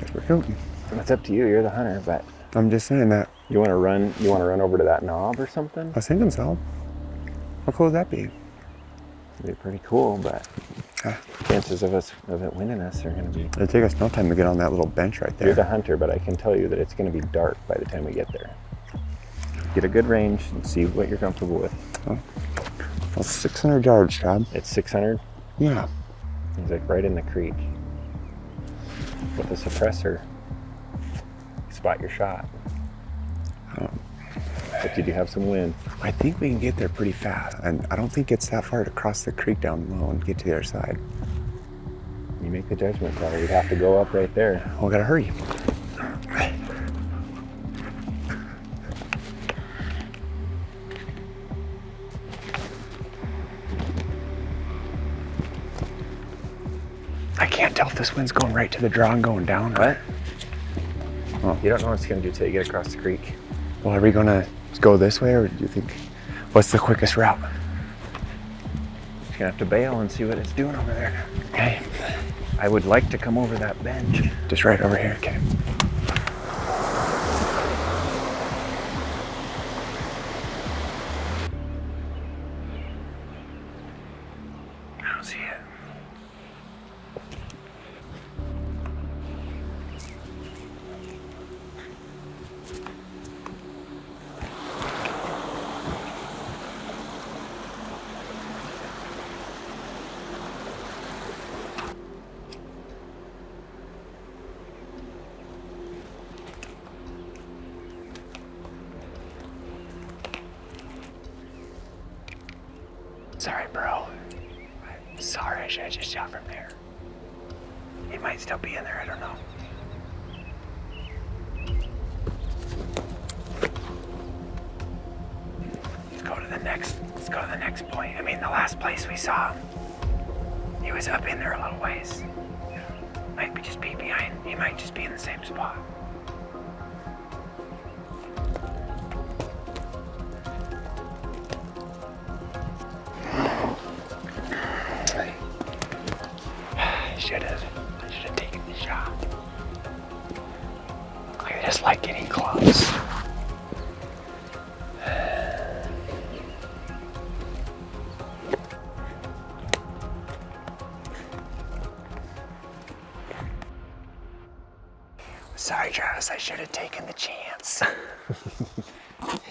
Guess we're shooting. It's up to you. You're the hunter, but I'm just saying that. you want to run. You want to run over to that knob or something? I was thinking so. How cool would that be? It'd be pretty cool, but chances of it winning us are going to be. It'll take us no time to get on that little bench right there. You're the hunter, but I can tell you that it's going to be dark by the time we get there. Get a good range and see what you're comfortable with. Oh. Well, 600 yards, Chad. It's 600. Yeah. He's like right in the creek. With a suppressor, spot your shot. But did you have some wind? I think we can get there pretty fast, and I don't think it's that far to cross the creek down low and get to the other side. You make the judgment call. We'd have to go up right there. Oh, we gotta hurry. I can't tell if this wind's going right to the draw and going down. What? Oh. You don't know what it's going to do till you get across the creek. Well, are we gonna go this way, or do you think, what's the quickest route? You're going to have to bail and see what it's doing over there. Okay. I would like to come over that bench. Just right over here, okay. I don't see it. Sorry, bro. Sorry, I should have just shot from there. He might still be in there, I don't know. Let's go to the next point. I mean, the last place we saw him, he was up in there a little ways. Might be just be behind, he might just be in the same spot. I should have taken the shot. I just like getting close. Sorry, Travis, I should have taken the chance.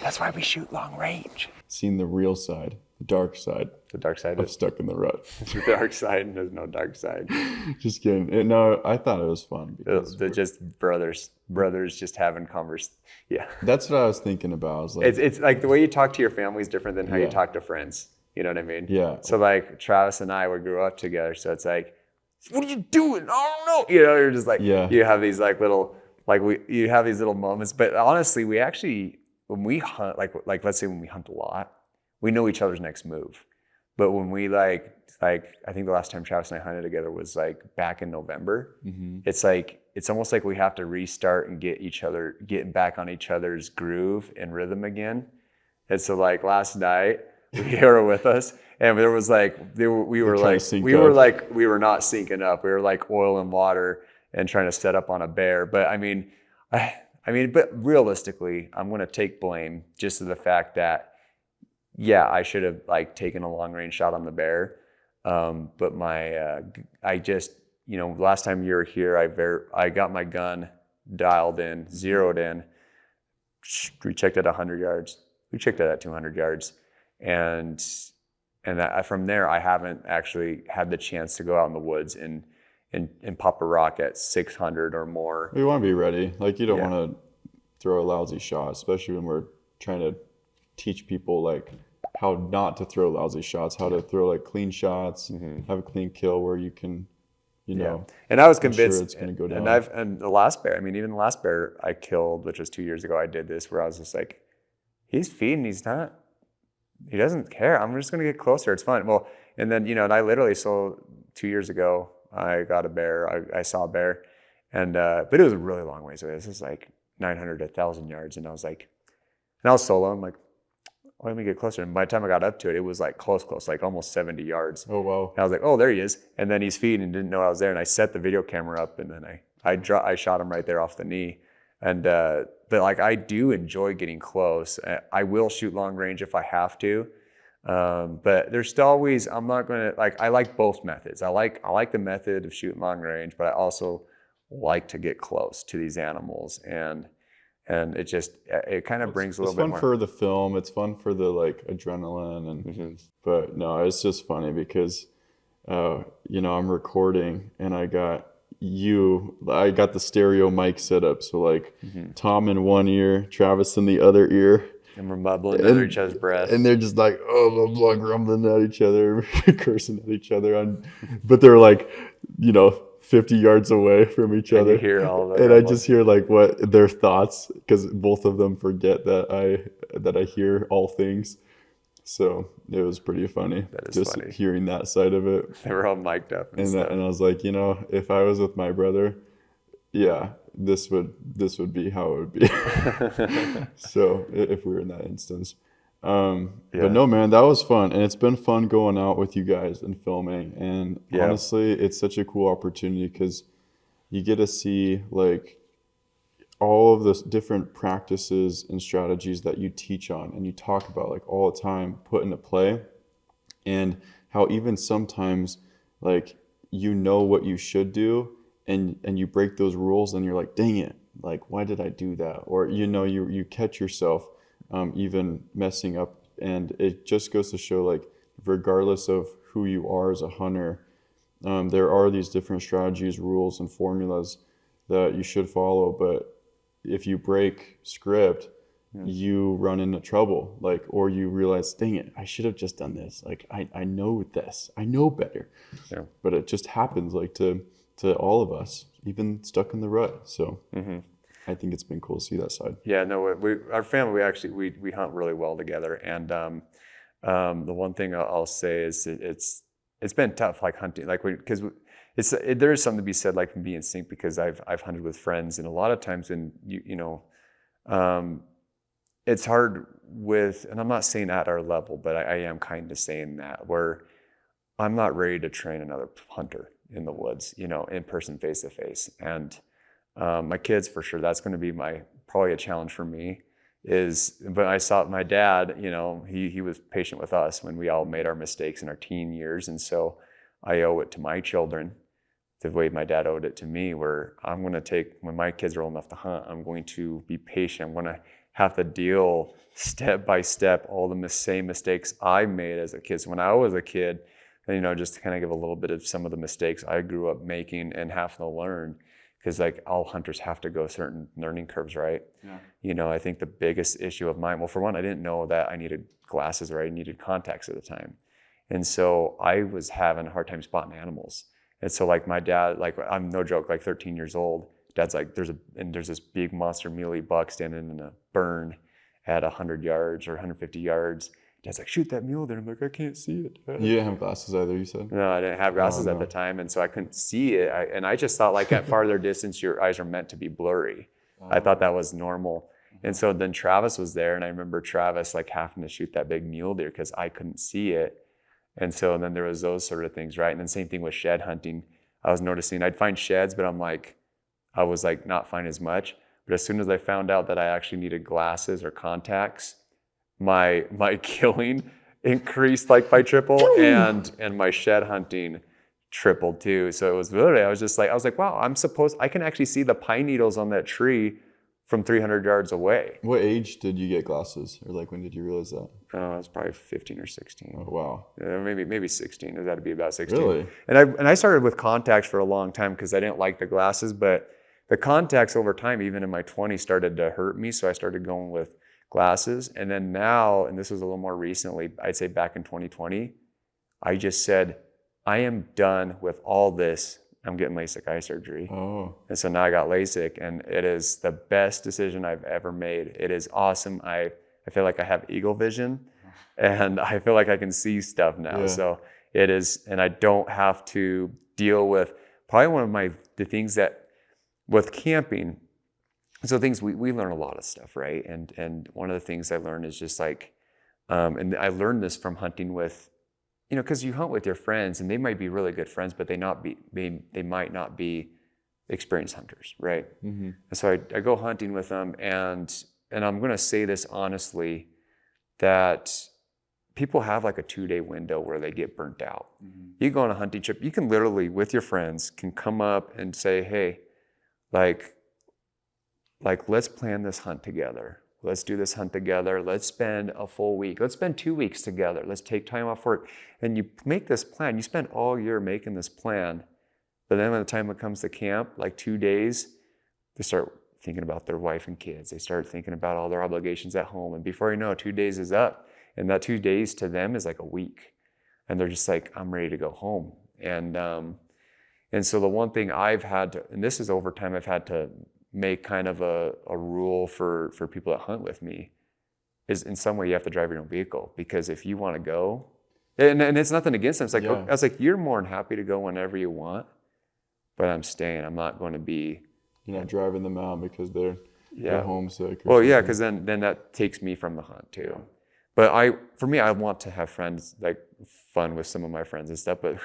That's why we shoot long range. Seen the real side, the dark side. The dark side I'm stuck in the rut. the dark side, and there's no dark side. Just kidding. No, I thought it was fun. Because They're just brothers just having Yeah. that's what I was thinking about. I was like, It's like the way you talk to your family is different than how you Yeah. talk to friends. You know what I mean? Yeah. So like Travis and I, we grew up together. So it's like, what are you doing? I don't know. You know, you're just like, Yeah. you have these like little, you have these little moments. But honestly, we actually, when we hunt, like let's say when we hunt a lot, we know each other's next move. But when we like I think the last time Travis and I hunted together was like back in November. mm-hmm. It's like, it's almost like we have to restart and get back on each other's groove and rhythm again. And so like last night, you were with us, and there was like, we were not syncing up. We were like oil and water and trying to set up on a bear. But I mean, but realistically, I'm going to take blame just to the fact that, yeah, I should have like taken a long range shot on the bear. But I just, last time you were here, I got my gun dialed in, zeroed in. We checked at 100 yards. We checked it at 200 yards. And from there, I haven't actually had the chance to go out in the woods and pop a rock at 600 or more. You want to be ready. Like, you don't Yeah. want to throw a lousy shot, especially when we're trying to teach people like how not to throw lousy shots, how to throw like clean shots, have a clean kill where you can, And I was I'm sure convinced it's gonna go down. And the last bear, even the last bear I killed, which was 2 years ago, I did this where I was just like, he's feeding, he doesn't care. I'm just going to get closer. It's fun. Well, and then, and I literally, so 2 years ago, I got a bear. I saw a bear, and but it was a really long ways away. This is like 900 to 1,000 yards. And I was solo. I'm like, oh, let me get closer. And by the time I got up to it, it was like close, like almost 70 yards. Oh, wow. And I was like, oh, there he is. And then he's feeding and didn't know I was there. And I set the video camera up, and then I shot him right there off the knee. And, but like, I do enjoy getting close. I will shoot long range if I have to. But there's still always, I'm not going to like, I like both methods. I like the method of shooting long range, but I also like to get close to these animals. And it kind of brings a little bit more. It's fun for the film. It's fun for the like adrenaline. And, but no, it's just funny because, I'm recording and I got the stereo mic set up. So like Tom in one ear, Travis in the other ear. And we're mumbling under each other's breath. And they're just like, oh, blah, blah, grumbling at each other, cursing at each other. But they're like, 50 yards away from each other. You hear all of and I just hear like what their thoughts, because both of them forget that I hear all things. So it was pretty funny. That is just funny. Hearing that side of it. They were all mic'd up and stuff. And I was like, if I was with my brother, yeah, this would be how it would be. So if we were in that instance. But no, man, that was fun. And it's been fun going out with you guys and filming. And honestly, it's such a cool opportunity because you get to see like all of the different practices and strategies that you teach on and you talk about like all the time put into play, and how even sometimes like what you should do and you break those rules and you're like, dang it, like why did I do that? Or you catch yourself even messing up. And it just goes to show like regardless of who you are as a hunter, there are these different strategies, rules, and formulas that you should follow. But if you break script, you run into trouble, like, or you realize, dang it, I should have just done this. Like, I know this, I know better. Yeah. But it just happens like to all of us, even stuck in the rut. So I think it's been cool to see that side. Yeah, no, our family, we hunt really well together. And the one thing I'll say is it's been tough, like hunting, like because there is something to be said, like from being in sync, because I've hunted with friends, and a lot of times when it's hard with, and I'm not saying at our level, but I am kind of saying that, where I'm not ready to train another hunter in the woods, in person, face to face. And my kids, for sure, that's going to be probably a challenge for me. But I saw my dad, he was patient with us when we all made our mistakes in our teen years. And so I owe it to my children the way my dad owed it to me, where I'm going to when my kids are old enough to hunt, I'm going to be patient. I'm going to have to deal step by step all the same mistakes I made as a kid. So when I was a kid, just to kind of give a little bit of some of the mistakes I grew up making and having to learn, because like all hunters have to go certain learning curves, right? Yeah. I think the biggest issue of mine, well, for one, I didn't know that I needed glasses or I needed contacts at the time. And so I was having a hard time spotting animals. And so like my dad, like I'm no joke, like 13 years old, dad's like, there's this big monster muley buck standing in a burn at 100 yards or 150 yards. Dad's like, shoot that mule there. I'm like, I can't see it. You didn't have glasses either, you said? No, I didn't have glasses at the time. And so I couldn't see it. And I just thought like at farther distance, your eyes are meant to be blurry. I thought that was normal. And so then Travis was there. And I remember Travis like having to shoot that big mule deer because I couldn't see it. And so then there was those sort of things, right? And then same thing with shed hunting. I was noticing I'd find sheds, but I was like not finding as much. But as soon as I found out that I actually needed glasses or contacts, my killing increased like by triple, and my shed hunting tripled too. So it was literally, I was like, wow, I can actually see the pine needles on that tree from 300 yards away. What age did you get glasses? Or like when did you realize that? I was probably 15 or 16. Oh, wow. Maybe 16. It had to be about 16. Really? And I started with contacts for a long time because I didn't like the glasses, but the contacts over time, even in my 20s, started to hurt me. So I started going with glasses. And then now, and this was a little more recently, I'd say back in 2020, I just said, I am done with all this. I'm getting LASIK eye surgery. Oh. And so now I got LASIK, and it is the best decision I've ever made. It is awesome. I feel like I have eagle vision, and I feel like I can see stuff now. Yeah. So it is, and I don't have to deal with probably one of the things that with camping. So things we learn a lot of stuff, right? And one of the things I learned is just like, and I learned this from hunting with, because you hunt with your friends and they might be really good friends, but they might not be experienced hunters, right? And so I go hunting with them, and I'm going to say this honestly, that people have like a 2-day window where they get burnt out. You go on a hunting trip, you can literally, with your friends, can come up and say, hey, like let's plan this hunt together. Let's do this hunt together. Let's spend a full week. Let's spend 2 weeks together. Let's take time off work. And you make this plan. You spend all year making this plan. But then when the time it comes to camp, like 2 days, they start thinking about their wife and kids. They start thinking about all their obligations at home. And before you know it, 2 days is up. And that 2 days to them is like a week. And they're just like, I'm ready to go home. And so the one thing I've had to, and this is over time, I've had to make kind of a rule for people that hunt with me, is in some way you have to drive your own vehicle. Because if you want to go, and it's nothing against them. It's like, I was like, you're more than happy to go whenever you want, but I'm staying. I'm not going to be. You're not driving them out because they're homesick. Well, yeah, because then that takes me from the hunt too. But for me, I want to have friends, like fun with some of my friends and stuff. But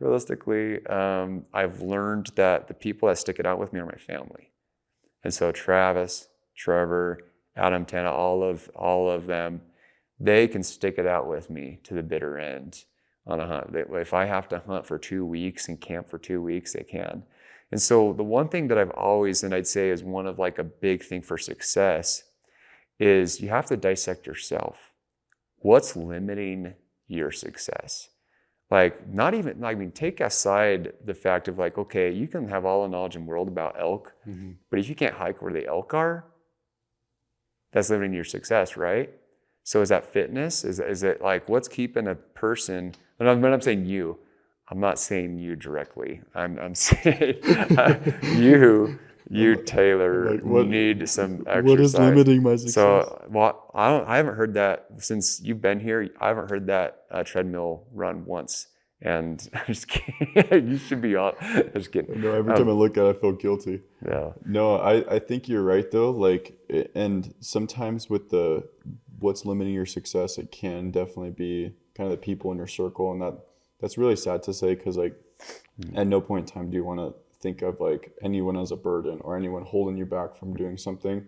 realistically, I've learned that the people that stick it out with me are my family. And so Travis, Trevor, Adam, Tana, all of them, they can stick it out with me to the bitter end on a hunt. If I have to hunt for 2 weeks and camp for 2 weeks, they can. And so the one thing that I've always, and I'd say is one of like a big thing for success, is you have to dissect yourself. What's limiting your success? Like, not even, I mean, take aside the fact of like, okay, you can have all the knowledge in the world about elk, but if you can't hike where the elk are, that's limiting your success, right? So is that fitness? Is it like, what's keeping a person, and when I'm saying you, I'm not saying you directly. I'm saying you Taylor, like need some exercise. What is limiting my success? So, well, I haven't heard that since you've been here. I haven't heard that treadmill run once. And I'm just kidding. You should be on. I'm just kidding. No, every time I look at it, I feel guilty. Yeah. No, I think you're right though. Like, and sometimes with what's limiting your success, it can definitely be kind of the people in your circle, and that's really sad to say, because like at no point in time do you want to think of like anyone as a burden or anyone holding you back from doing something.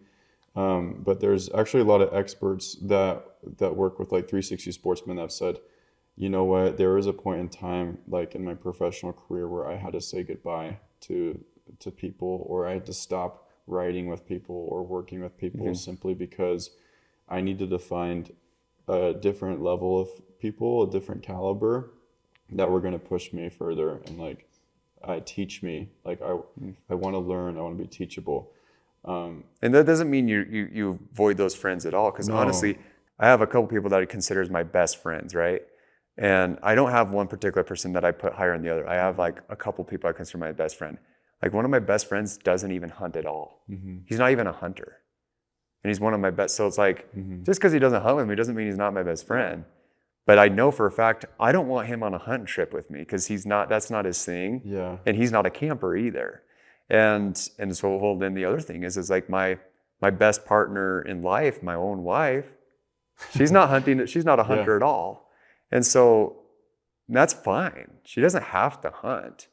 But there's actually a lot of experts that work with like 360 Sportsmen that have said, you know what, there was a point in time like in my professional career where I had to say goodbye to people, or I had to stop riding with people or working with people simply because I needed to find a different level of people, a different caliber that were going to push me further and like teach me. Like I want to learn, I want to be teachable. And that doesn't mean you avoid those friends at all, because honestly, I have a couple people that I consider as my best friends, right? And I don't have one particular person that I put higher than the other. I have like a couple people I consider my best friend. Like one of my best friends doesn't even hunt at all. He's not even a hunter. And he's one of my best. So it's like, just because he doesn't hunt with me doesn't mean he's not my best friend. But I know for a fact, I don't want him on a hunting trip with me, because that's not his thing. Yeah. And he's not a camper either. And so then the other thing is like my best partner in life, my own wife, she's not hunting, she's not a hunter at all. And so that's fine. She doesn't have to hunt.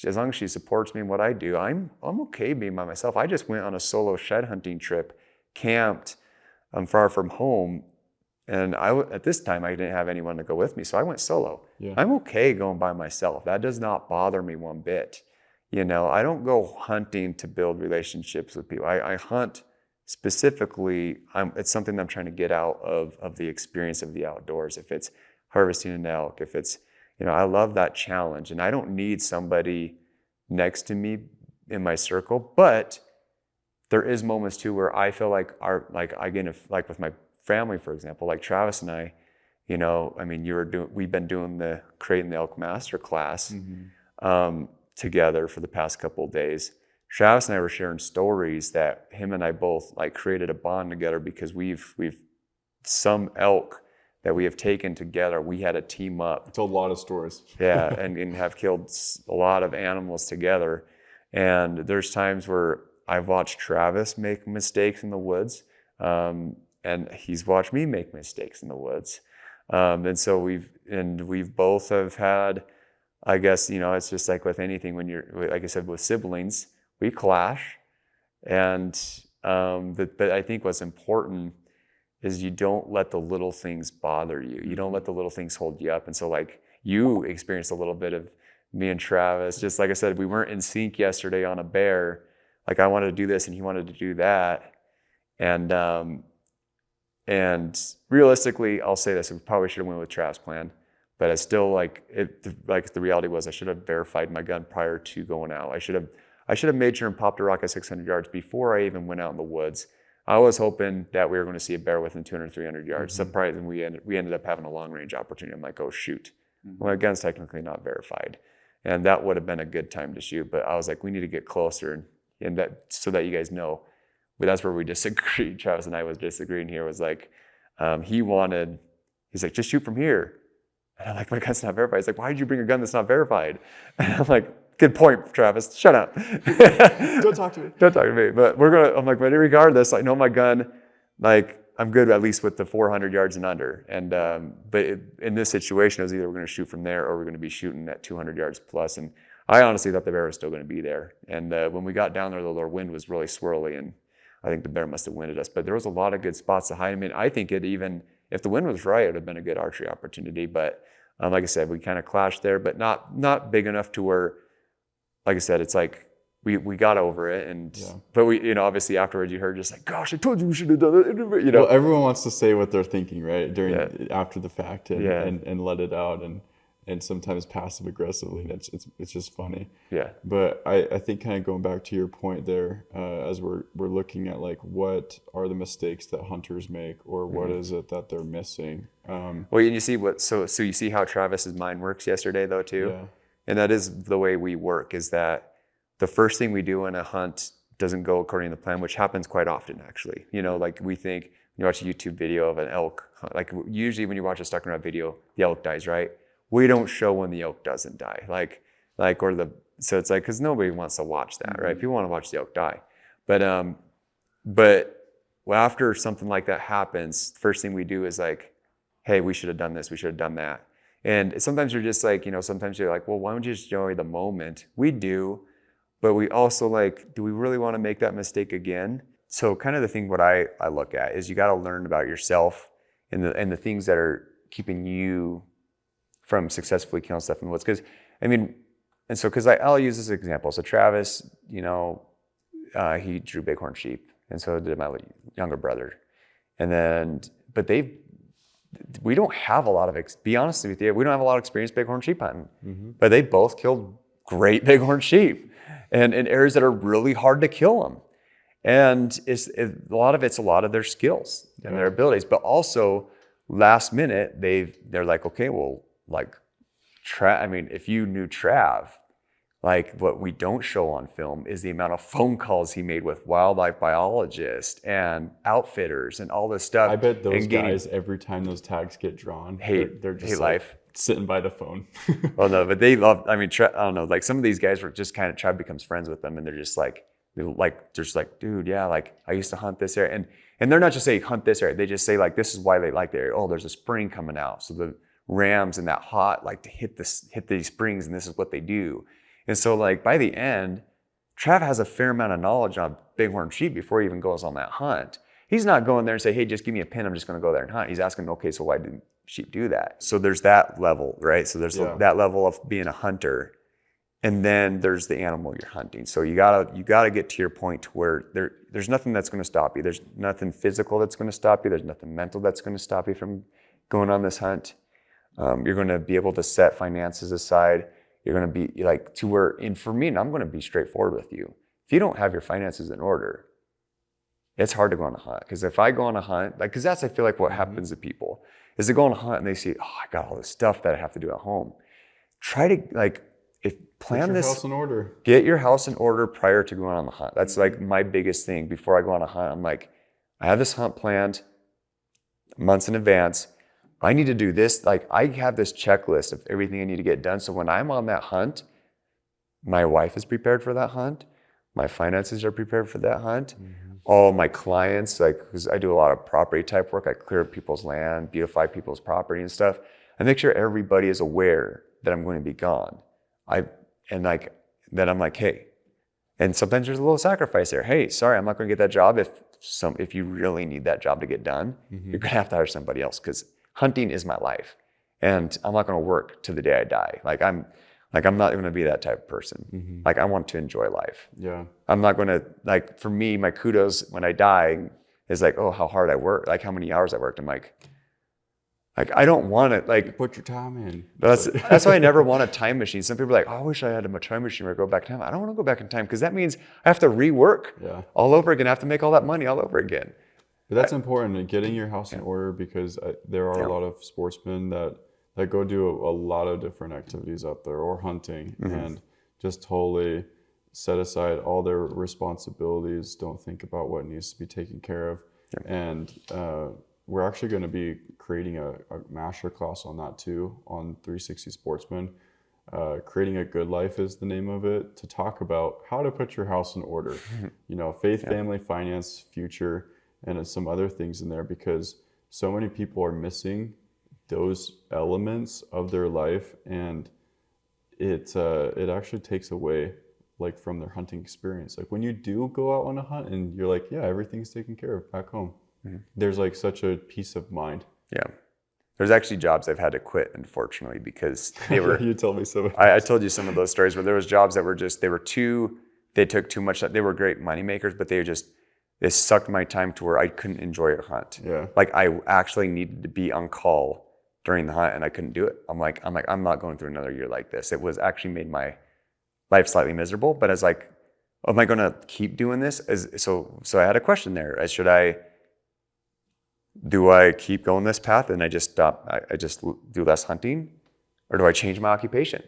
As long as she supports me in what I do, I'm okay being by myself. I just went on a solo shed hunting trip, camped far from home. And at this time, I didn't have anyone to go with me, so I went solo. Yeah. I'm okay going by myself. That does not bother me one bit. You know, I don't go hunting to build relationships with people. I hunt specifically. It's something that I'm trying to get out of the experience of the outdoors. If it's harvesting an elk, if it's, you know, I love that challenge, and I don't need somebody next to me in my circle. But there is moments too where I feel like with my family, for example, like Travis and I, you know, I mean, we've been doing the Creating the Elk masterclass together for the past couple of days. Travis and I were sharing stories that him and I both like created a bond together, because we've some elk that we have taken together. We had a team up. It's a lot of stories. Yeah, and have killed a lot of animals together. And there's times where I've watched Travis make mistakes in the woods. And he's watched me make mistakes in the woods. And so we've both have had, I guess, you know, it's just like with anything, when you're, like I said, with siblings, we clash. And but I think what's important is you don't let the little things bother you. You don't let the little things hold you up. And so like you experienced a little bit of me and Travis, just like I said, we weren't in sync yesterday on a bear. Like I wanted to do this and he wanted to do that. And realistically, I'll say this, we probably should have went with Travis' plan, but I still like the reality was I should have verified my gun prior to going out. I should have made sure and popped a rock at 600 yards before I even went out in the woods. I was hoping that we were going to see a bear within 200, 300 yards. Surprisingly, we ended up having a long range opportunity. I'm like, oh shoot. Well, my gun's technically not verified. And that would have been a good time to shoot. But I was like, we need to get closer and that so that you guys know. But that's where we disagreed. Travis and I was disagreeing here was like, he's like, just shoot from here. And I'm like, my gun's not verified. He's like, why did you bring a gun that's not verified? And I'm like, good point, Travis. Shut up. Don't talk to me. Don't talk to me. But I'm like, but regardless, I know my gun, like, I'm good at least with the 400 yards and under. And but in this situation, it was either we're going to shoot from there or we're going to be shooting at 200 yards plus. And I honestly thought the bear was still going to be there. And when we got down there, the wind was really swirly, and I think the bear must have winded us. But there was a lot of good spots to hide. I mean, I think if the wind was right, it would have been a good archery opportunity. But like I said, we kind of clashed there, but not big enough to where, like I said, it's like we got over it. And but we, obviously afterwards you heard just like, gosh, I told you we should have done it. Well, everyone wants to say what they're thinking, right? After the fact and let it out and sometimes passive aggressively. And it's just funny. Yeah. But I think kind of going back to your point there, as we're looking at like what are the mistakes that hunters make or what is it that they're missing? Well, and you see so you see how Travis's mind works yesterday though too. Yeah. And that is the way we work, is that the first thing we do in a hunt doesn't go according to the plan, which happens quite often actually. Like we think, you watch a YouTube video of an elk, like usually when you watch a stuck around video, the elk dies, right? We don't show when the elk doesn't die. So it's like, cause nobody wants to watch that, right? People want to watch the elk die. But after something like that happens, first thing we do is like, hey, we should have done this. We should have done that. And sometimes you're just like, sometimes you're like, well, why don't you just enjoy the moment? We do, but we also like, do we really want to make that mistake again? So kind of the thing what I look at is you got to learn about yourself and the things that are keeping you from successfully killing stuff in the woods. Because I'll use this example. So Travis, he drew bighorn sheep, and so did my younger brother. We don't have a lot of, be honest with you, we don't have a lot of experience bighorn sheep hunting, but they both killed great bighorn sheep and in areas that are really hard to kill them. And a lot of their skills and their abilities, but also last minute, they're like, okay, well, like, if you knew Trav, like what we don't show on film is the amount of phone calls he made with wildlife biologists and outfitters and all this stuff. I bet those guys, every time those tags get drawn, they're just like sitting by the phone. Well, no, but they love, I don't know, like some of these guys were just kind of, Trav becomes friends with them and they're just like, dude, yeah, like I used to hunt this area. And they're not just saying hunt this area, they just say like, this is why they like the area. Oh, there's a spring coming out. So the rams in that hot like to hit these springs, and this is what they do. And so like by the end, Trav has a fair amount of knowledge on bighorn sheep before he even goes on that hunt. He's not going there and say, hey, just give me a pin, I'm just going to go there and hunt. He's asking, okay, so why didn't sheep do that? So there's that level, right? So there's that level of being a hunter, and then there's the animal you're hunting. So you gotta get to your point to where there's nothing that's going to stop you. There's nothing physical that's going to stop you. There's nothing mental that's going to stop you from going on this hunt. You're going to be able to set finances aside. You're going to be like to where, and for me, and I'm going to be straightforward with you. If you don't have your finances in order, it's hard to go on a hunt. Because if I go on a hunt, because that's, I feel like what happens to people is they go on a hunt and they see, oh, I got all this stuff that I have to do at home. Try to plan this. Get your house in order. Get your house in order prior to going on the hunt. That's like my biggest thing. Before I go on a hunt, I'm like, I have this hunt planned months in advance. I need to do this. Like I have this checklist of everything I need to get done. So when I'm on that hunt, my wife is prepared for that hunt. My finances are prepared for that hunt. All my clients, because I do a lot of property type work. I clear people's land, beautify people's property and stuff. I make sure everybody is aware that I'm going to be gone. I'm like, hey. And sometimes there's a little sacrifice there. Hey, sorry, I'm not going to get that job. If you really need that job to get done, you're going to have to hire somebody else, because hunting is my life, and I'm not going to work to the day I die. I'm not going to be that type of person. Like, I want to enjoy life. Yeah. I'm not going to, like, for me, my kudos when I die is like, oh, how hard I work, like how many hours I worked. I'm like I don't want to, like, Put your time in. That's why I never want a time machine. Some people are like, oh, I wish I had a time machine where I go back in time. I don't want to go back in time, because that means I have to rework all over again. I have to make all that money all over again. But that's important, getting your house in order, because there are a lot of sportsmen that go do a lot of different activities out there, or hunting, and just totally set aside all their responsibilities, don't think about what needs to be taken care of. And we're actually going to be creating a masterclass on that too, on 360 Sportsman. Creating a Good Life is the name of it, to talk about how to put your house in order. Faith, family, finance, future, and some other things in there, because so many people are missing those elements of their life, and it actually takes away, like, from their hunting experience. Like, when you do go out on a hunt and you're like, yeah, everything's taken care of back home, there's like such a peace of mind. Yeah. There's actually jobs I've had to quit, unfortunately, because they were. You told me some. I told you some of those stories where there was jobs that were just, they took too much. They were great money makers, but they sucked my time to where I couldn't enjoy a hunt. Yeah. Like, I actually needed to be on call during the hunt, and I couldn't do it. I'm not going through another year like this. It was actually made my life slightly miserable, but I was like, am I going to keep doing this? So I had a question there. Do I keep going this path and I just stop? I just do less hunting, or do I change my occupation?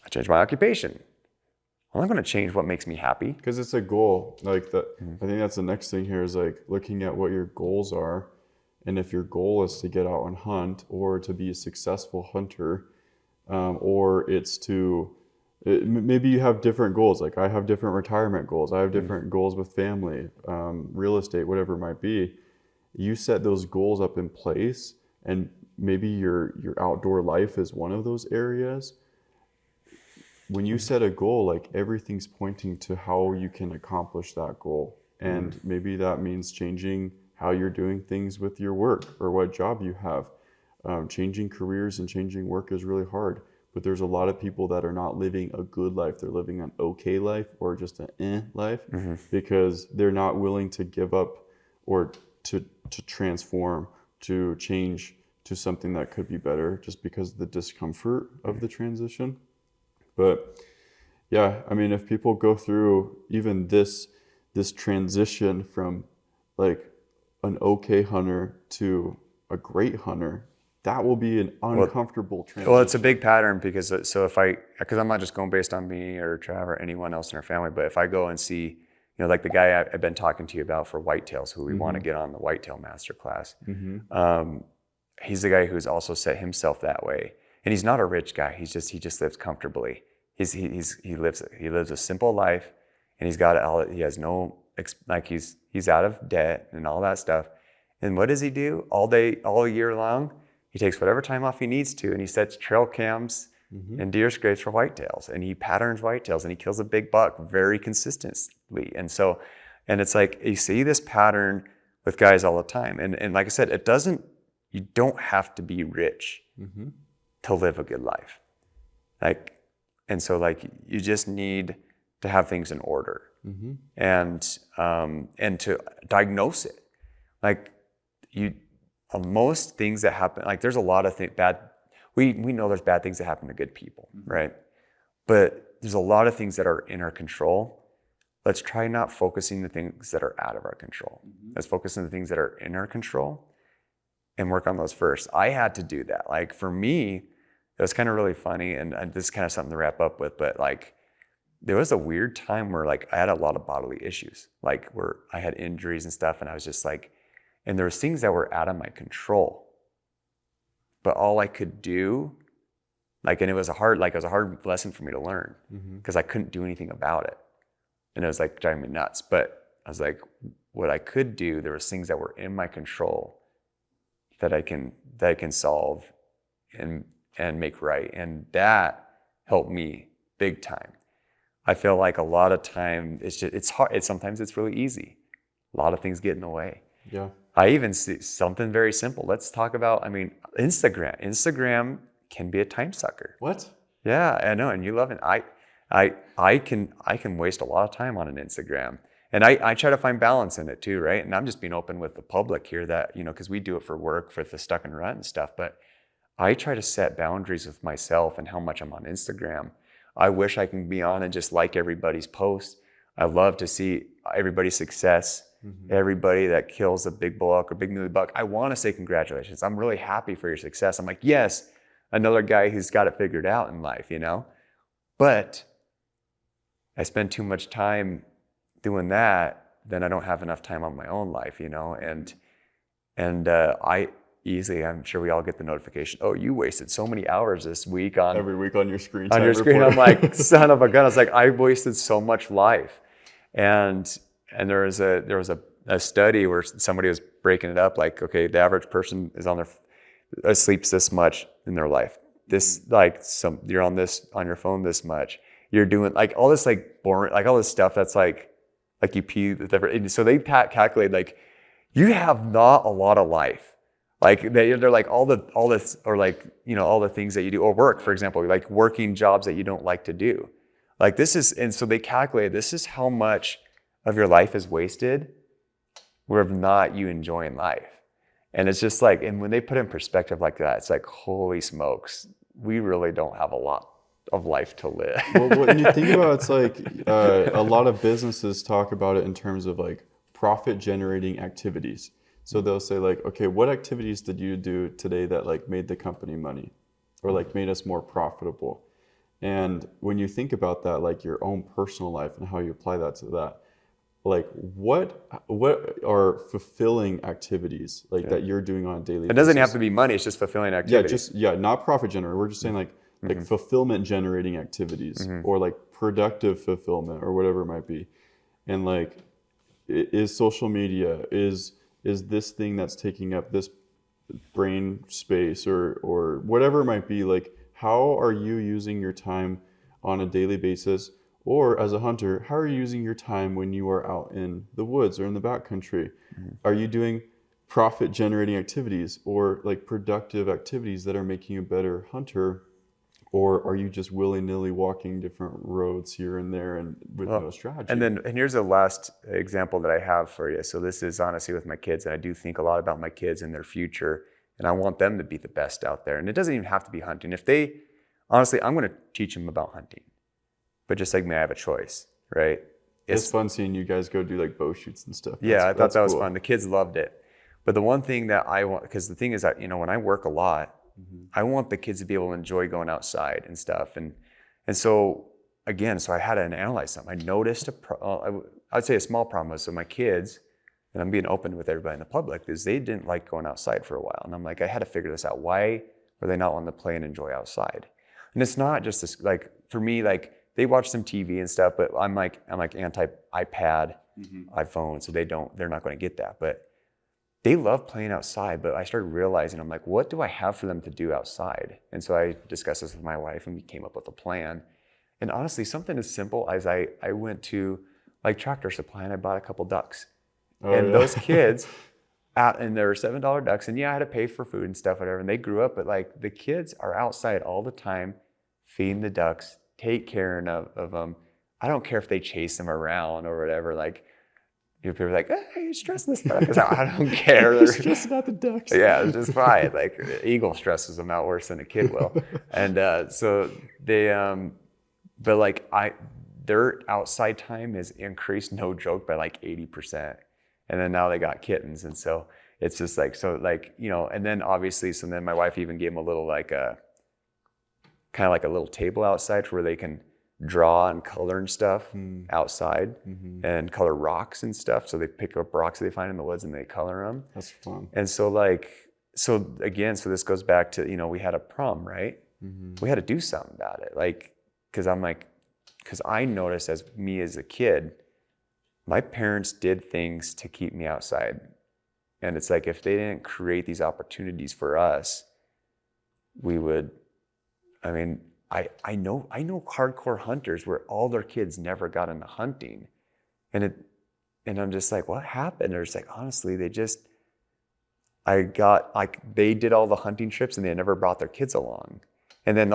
I change my occupation. I'm not going to change what makes me happy, because it's a goal. Like that, I think that's the next thing here, is like looking at what your goals are, and if your goal is to get out and hunt, or to be a successful hunter, or it's maybe you have different goals. Like, I have different retirement goals. I have different goals with family, real estate, whatever it might be. You set those goals up in place, and maybe your outdoor life is one of those areas. When you set a goal, like, everything's pointing to how you can accomplish that goal. And maybe that means changing how you're doing things with your work, or what job you have. Changing careers and changing work is really hard, but there's a lot of people that are not living a good life. They're living an okay life, or just an life, because they're not willing to give up, or to transform, to change to something that could be better, just because of the discomfort of the transition. But yeah, I mean, if people go through even this transition from, like, an okay hunter to a great hunter, that will be an uncomfortable transition. Well, it's a big pattern, because I'm not just going based on me or Trav or anyone else in our family, but if I go and see, like the guy I've been talking to you about for whitetails, who we want to get on the whitetail masterclass. He's the guy who's also set himself that way, and he's not a rich guy. He just lives comfortably. He lives a simple life, and he has no, like, he's out of debt and all that stuff. And what does he do all day, all year long? He takes whatever time off he needs to, and he sets trail cams and deer scrapes for whitetails, and he patterns whitetails, and he kills a big buck very consistently. And it's like, you see this pattern with guys all the time. And like I said, you don't have to be rich to live a good life. And so you just need to have things in order, and to diagnose it. Like, most things that happen, like, there's a lot of bad. We know there's bad things that happen to good people, right? But there's a lot of things that are in our control. Let's try not focusing the things that are out of our control. Let's focus on the things that are in our control and work on those first. I had to do that. Like, for me, it was kind of really funny, and this is kind of something to wrap up with, but like, there was a weird time where, like, I had a lot of bodily issues, like, where I had injuries and stuff, and I was just like, and there was things that were out of my control. But all I could do, like, and it was a hard lesson for me to learn, because I couldn't do anything about it. And it was like driving me nuts. But I was like, what I could do, there was things that were in my control that I can solve and make right. And that helped me big time. I feel like a lot of time it's hard. Sometimes it's really easy. A lot of things get in the way. Yeah. I even see something very simple. Let's talk about, Instagram. Instagram can be a time sucker. What? Yeah, I know, and you love it. I can waste a lot of time on an Instagram. And I try to find balance in it too, right? And I'm just being open with the public here that, because we do it for work, for the stuck and rut and stuff, but I try to set boundaries with myself and how much I'm on Instagram. I wish I can be on and just like everybody's posts. I love to see everybody's success, everybody that kills a big buck or big movie buck. I want to say congratulations. I'm really happy for your success. I'm like, yes, another guy who's got it figured out in life, But I spend too much time doing that, then I don't have enough time on my own life, And I easily, I'm sure we all get the notification, oh, you wasted so many hours this week on Every week on your screen on time your screen. report. I'm like, son of a gun. I was like, I wasted so much life. And there was a study where somebody was breaking it up, like, okay, the average person is sleeps this much in their life. This, you're on your phone this much. You're doing like all this boring, like all this stuff that's like you pee, whatever. So they calculate like you have not a lot of life. Like they're like all this, or all the things that you do, or work, for example, like working jobs that you don't like to do. Like and so they calculate this is how much of your life is wasted with not you enjoying life. And it's just like, and when they put it in perspective like that, it's like, holy smokes, we really don't have a lot of life to live. Well, when you think about it, it's like a lot of businesses talk about it in terms of like profit generating activities. So they'll say like, okay, what activities did you do today that like made the company money or like made us more profitable? And when you think about that, like your own personal life and how you apply that to that, like what are fulfilling activities like that you're doing on a daily basis? It doesn't have to be money, it's just fulfilling activities. Not profit generating. We're just saying like fulfillment generating activities or like productive fulfillment or whatever it might be. And like, is social media, is this thing that's taking up this brain space or whatever it might be, like how are you using your time on a daily basis? Or as a hunter, how are you using your time when you are out in the woods or in the backcountry? Are you doing profit generating activities or like productive activities that are making you a better hunter? Or are you just willy-nilly walking different roads here and there and with no strategy? And here's the last example that I have for you. So this is honestly with my kids, and I do think a lot about my kids and their future, and I want them to be the best out there. And it doesn't even have to be hunting. Honestly, I'm going to teach them about hunting, but just like me, I have a choice, right? It's fun seeing you guys go do like bow shoots and stuff. I thought that was fun. The kids loved it. But the one thing that I want, because the thing is that, when I work a lot, I want the kids to be able to enjoy going outside and stuff. And so again, I had to analyze something. I noticed I'd say a small problem was, so my kids, and I'm being open with everybody in the public, is they didn't like going outside for a while. And I'm like, I had to figure this out. Why were they not wanting to play and enjoy outside? And it's not just this, like for me, like they watch some TV and stuff, but I'm like anti iPad, iPhone, so they're not going to get that. But they love playing outside, but I started realizing, I'm like, what do I have for them to do outside? And so I discussed this with my wife and we came up with a plan. And honestly, something as simple as I went to like Tractor Supply and I bought a couple ducks. Those kids, and there were $7 ducks, and I had to pay for food and stuff, whatever. And they grew up, but like the kids are outside all the time, feeding the ducks, take care of them. I don't care if they chase them around or whatever, like, people are like, hey, you're stressing this duck. I don't care. You're stressing out the ducks. Yeah, it's just fine. Like, the eagle stresses them out worse than a kid will. And so they, but like their outside time has increased, no joke, by like 80%. And then now they got kittens. And so it's just like, and then obviously, so then my wife even gave them a little kind of like a little table outside where they can draw and color and stuff outside and color rocks and stuff. So they pick up rocks that they find in the woods and they color them. That's fun. And so so this goes back to, we had a problem, right? We had to do something about it. Like, cause I noticed as a kid, my parents did things to keep me outside. And it's like, if they didn't create these opportunities for us, we would, I know hardcore hunters where all their kids never got into hunting, and I'm just like, what happened? Or it's like, honestly, they did all the hunting trips and they never brought their kids along. And then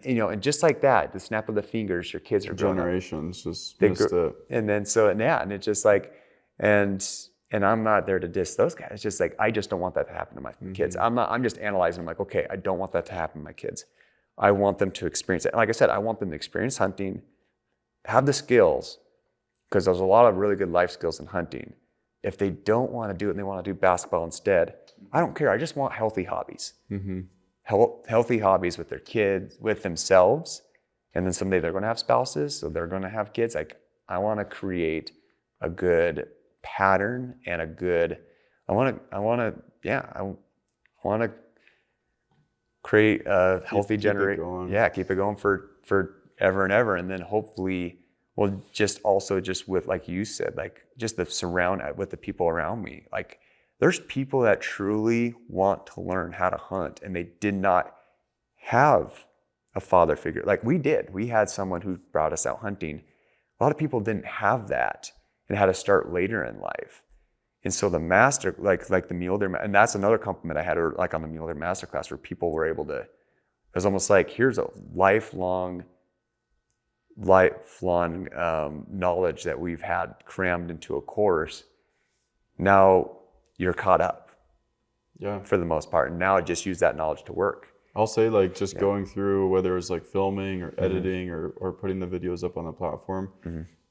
and just like that, the snap of the fingers, your kids are growing up. Generations just missed it. And then and it's just like, and I'm not there to diss those guys. It's just like, I just don't want that to happen to my kids. I'm just analyzing. I'm like, okay, I don't want that to happen to my kids. I want them to experience it. Like I said, I want them to experience hunting, have the skills, because there's a lot of really good life skills in hunting. If they don't want to do it and they want to do basketball instead, I don't care. I just want healthy hobbies. Healthy hobbies with their kids, with themselves, and then someday they're going to have spouses, so they're going to have kids. Like, I want to create a good pattern and I want to create a healthy generation. Yeah, keep it going for ever and ever, and then hopefully, well, just with, like you said, like just with the people around me, like. There's people that truly want to learn how to hunt and they did not have a father figure. Like we did. We had someone who brought us out hunting. A lot of people didn't have that and had to start later in life. And so the master, like the mule deer, and that's another compliment I had like on the mule deer masterclass where people were able to, it was almost like, here's a lifelong knowledge that we've had crammed into a course. Now, you're caught up, for the most part. And now just use that knowledge to work. I'll say like just going through, whether it's like filming or editing or putting the videos up on the platform,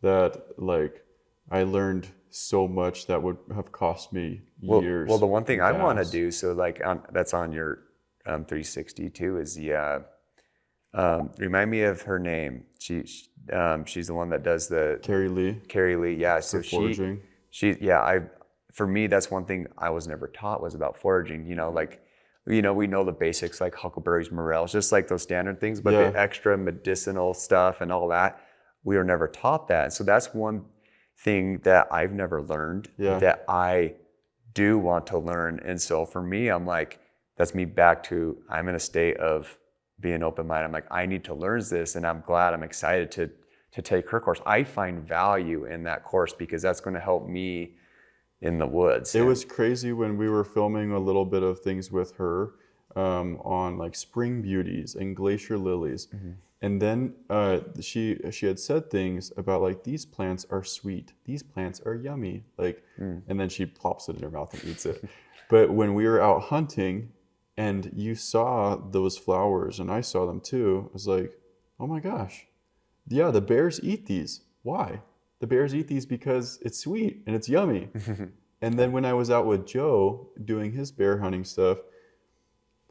that like I learned so much that would have cost me years. Well, the one thing I want to do, so like that's on your 360 too, is remind me of her name. She's the one that does the Carrie Lee. Yeah. So foraging. For me, that's one thing I was never taught was about foraging. We know the basics like huckleberries, morels, just like those standard things, but the extra medicinal stuff and all that, we were never taught that. So that's one thing that I've never learned that I do want to learn. And so for me, I'm like, that's me back to, I'm in a state of being open-minded. I'm like, I need to learn this, and I'm excited to take her course. I find value in that course because that's going to help me in the woods. It was crazy when we were filming a little bit of things with her on like spring beauties and glacier lilies. And then she had said things about like, these plants are sweet, these plants are yummy, like, and then she plops it in her mouth and eats it. But when we were out hunting and you saw those flowers and I saw them too, I was like, oh my gosh, yeah, the bears eat these. Why? The bears eat these because it's sweet and it's yummy. And then when I was out with Joe doing his bear hunting stuff,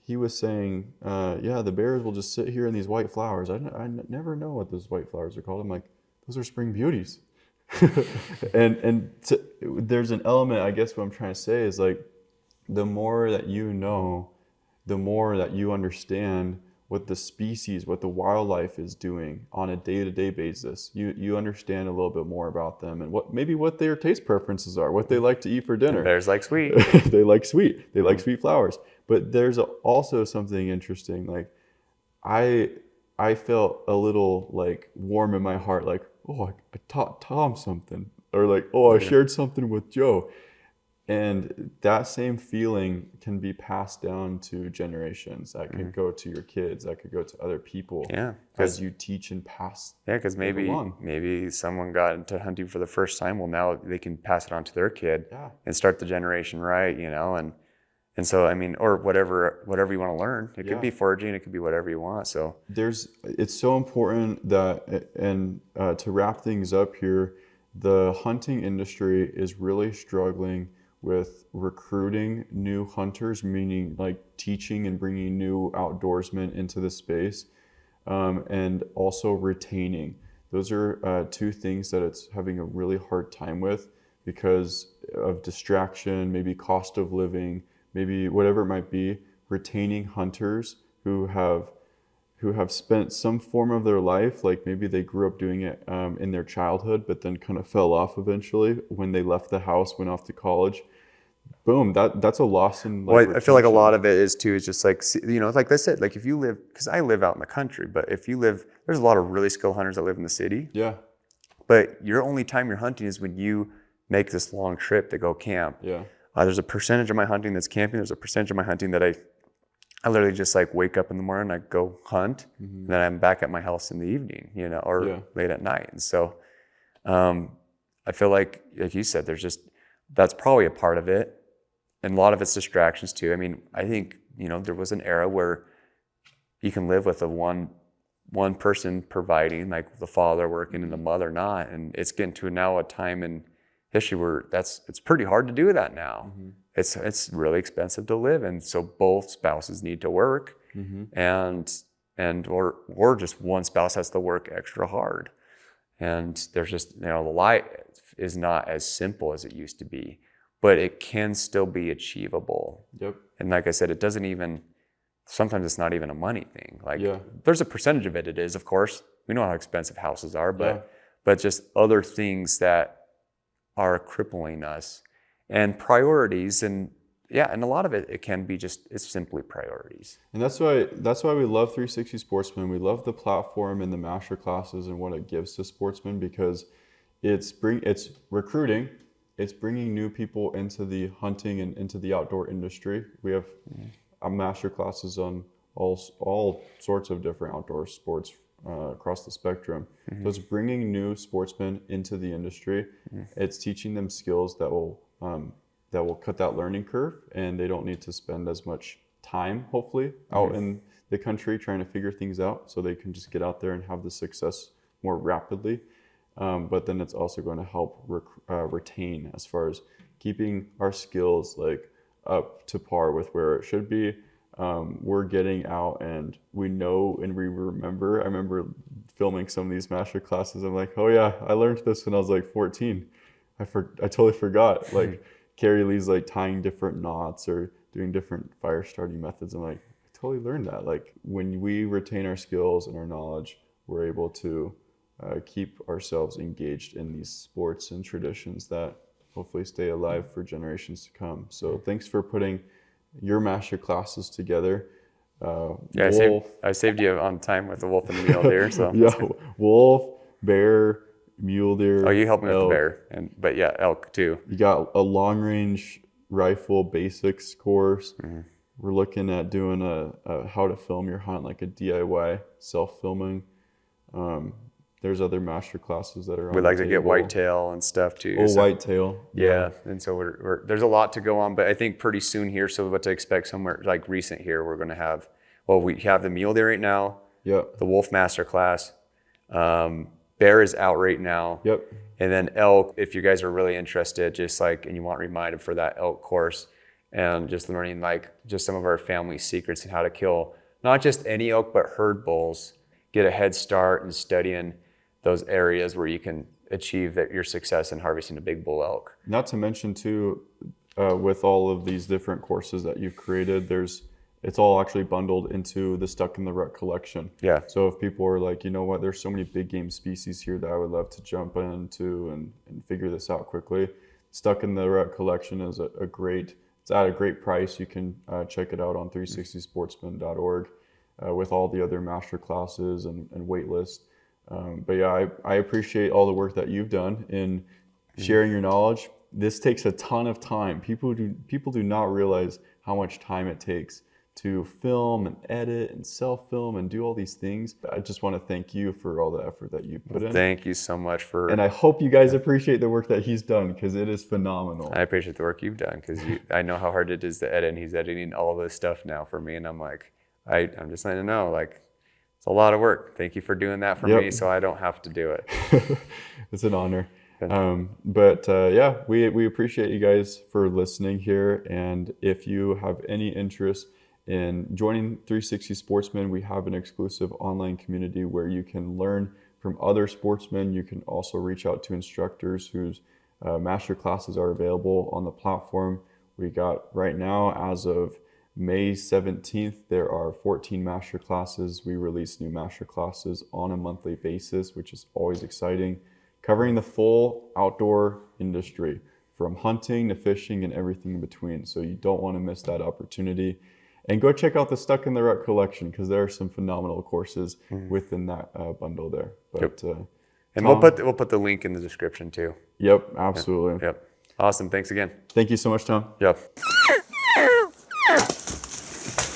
he was saying, the bears will just sit here in these white flowers. I never know what those white flowers are called. I'm like, those are spring beauties. There's an element, I guess what I'm trying to say is like, the more that you know, the more that you understand what the species, what the wildlife is doing on a day-to-day basis. You understand a little bit more about them and what their taste preferences are, what they like to eat for dinner. Bears like sweet. They like sweet. They like sweet flowers. But there's also something interesting. Like I felt a little like warm in my heart, like, oh, I taught Tom something, or like, oh, I shared something with Joe. And that same feeling can be passed down to generations. That could go to your kids. That could go to other people. Yeah, as you teach and pass. Yeah, because maybe someone got into hunting for the first time. Well, now they can pass it on to their kid and start the generation right. And so I mean, or whatever you want to learn. It could be foraging. It could be whatever you want. So it's so important that, and to wrap things up here, the hunting industry is really struggling with recruiting new hunters, meaning like teaching and bringing new outdoorsmen into the space, and also retaining. Those are two things that it's having a really hard time with because of distraction, maybe cost of living, maybe whatever it might be. Retaining hunters who have spent some form of their life, like maybe they grew up doing it in their childhood, but then kind of fell off eventually when they left the house, went off to college. boom, that's a loss in like Well, I feel like a retention. lot of it is too, is just like, you know, like I said, like if you live, because I live out in the country, but if you live, there's a lot of really skilled hunters that live in the city, Yeah, but your only time you're hunting is when you make this long trip to go camp. yeah, There's a percentage of my hunting that's camping. There's a percentage of my hunting that I literally just like wake up in the morning, I go hunt, and then I'm back at my house in the evening, you know, or Yeah. late at night. And so I feel like you said, that's probably a part of it. And a lot of it's distractions too. I mean, I think, you know, there was an era where you can live with one person providing, like the father working and the mother not. And it's getting to now a time in history where it's pretty hard to do that now. It's really expensive to live. And so both spouses need to work or just one spouse has to work extra hard. And there's just, you know, the life is not as simple as it used to be, but it can still be achievable. Yep. And like I said, sometimes it's not even a money thing. Like Yeah. there's a percentage of it is, of course. We know how expensive houses are, but just other things that are crippling us and priorities and a lot of it can be it's simply priorities. And that's why we love 360 Sportsman. We love the platform and the master classes and what it gives to sportsmen, because it's recruiting, it's bringing new people into the hunting and into the outdoor industry. We have master classes on all sorts of different outdoor sports across the spectrum. So it's bringing new sportsmen into the industry. It's teaching them skills that will cut that learning curve, and they don't need to spend as much time, hopefully, out in the country trying to figure things out, so they can just get out there and have the success more rapidly. But then it's also going to help retain, as far as keeping our skills like up to par with where it should be. We're getting out and we know and we remember. I remember filming some of these master classes. I'm like, oh yeah, I learned this when I was like 14. I totally forgot. Like Carrie Lee's like tying different knots or doing different fire starting methods. I'm like, I totally learned that. Like when we retain our skills and our knowledge, we're able to keep ourselves engaged in these sports and traditions that hopefully stay alive for generations to come. So thanks for putting your master classes together. I saved you on time with the wolf and the mule deer. So yeah, wolf, bear, mule deer. Oh, you helped me with the elk. bear, but yeah, elk too. You got a long range rifle basics course. We're looking at doing a how to film your hunt, like a DIY self-filming. There's other master classes that are on We'd like the to get table. whitetail and stuff too. Oh, so, whitetail. yeah. And so there's a lot to go on, but I think pretty soon here, so what to expect somewhere like recent here, we're going to have, we have the mule deer right now, Yep. the wolf master class, bear is out right now. Yep. And then elk, if you guys are really interested, and you want reminded for that elk course and just learning like just some of our family secrets and how to kill, not just any elk, but herd bulls, get a head start and studying those areas where you can achieve your success in harvesting a big bull elk. Not to mention too, with all of these different courses that you've created, it's all actually bundled into the Stuck in the Rut collection. Yeah. So if people are like, you know what, there's so many big game species here that I would love to jump into and figure this out quickly. Stuck in the Rut collection is it's at a great price. You can check it out on 360sportsman.org with all the other master classes and wait lists. But yeah, I appreciate all the work that you've done in sharing your knowledge. This takes a ton of time. People do not realize how much time it takes to film and edit and self-film and do all these things. I just want to thank you for all the effort that you've put in. Thank you so much And I hope you guys appreciate the work that he's done, because it is phenomenal. I appreciate the work you've done, because I know how hard it is to edit, and he's editing all this stuff now for me, and I'm like, I'm just letting you know, like, it's a lot of work. Thank you for doing that for me, so I don't have to do it. It's an honor. Yeah, we appreciate you guys for listening here. And if you have any interest in joining 360 Sportsman, we have an exclusive online community where you can learn from other sportsmen. You can also reach out to instructors whose master classes are available on the platform. We got right now, as of May 17th, there are 14 master classes. We release new master classes on a monthly basis, which is always exciting, covering the full outdoor industry, from hunting to fishing and everything in between. So you don't want to miss that opportunity. And go check out the Stuck in the Rut collection, because there are some phenomenal courses within that bundle there. But And Tom, we'll put the link in the description too. Yep, absolutely. Yep. Awesome. Thanks again. Thank you so much, Tom. Yep.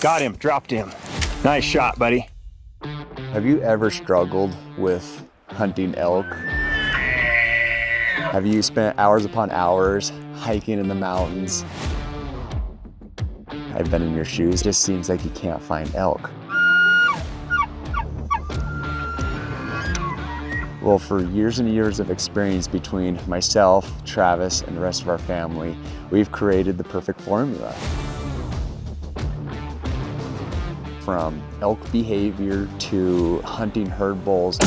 Got him, dropped him. Nice shot, buddy. Have you ever struggled with hunting elk? Have you spent hours upon hours hiking in the mountains? I've been in your shoes. It just seems like you can't find elk. Well, for years and years of experience between myself, Travis, and the rest of our family, we've created the perfect formula. From elk behavior to hunting herd bulls.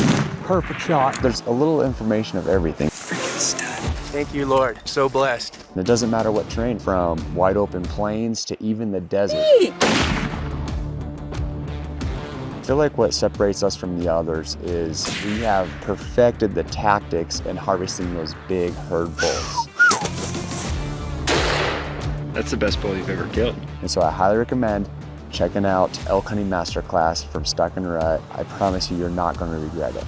Perfect shot. There's a little information of everything. Freaking stud. Thank you, Lord. So blessed. And it doesn't matter what terrain, from wide open plains to even the desert. I feel like what separates us from the others is we have perfected the tactics in harvesting those big herd bulls. That's the best bull you've ever killed. And so I highly recommend checking out Elk Hunting Masterclass from Stuck in Rut. I promise you're not going to regret it.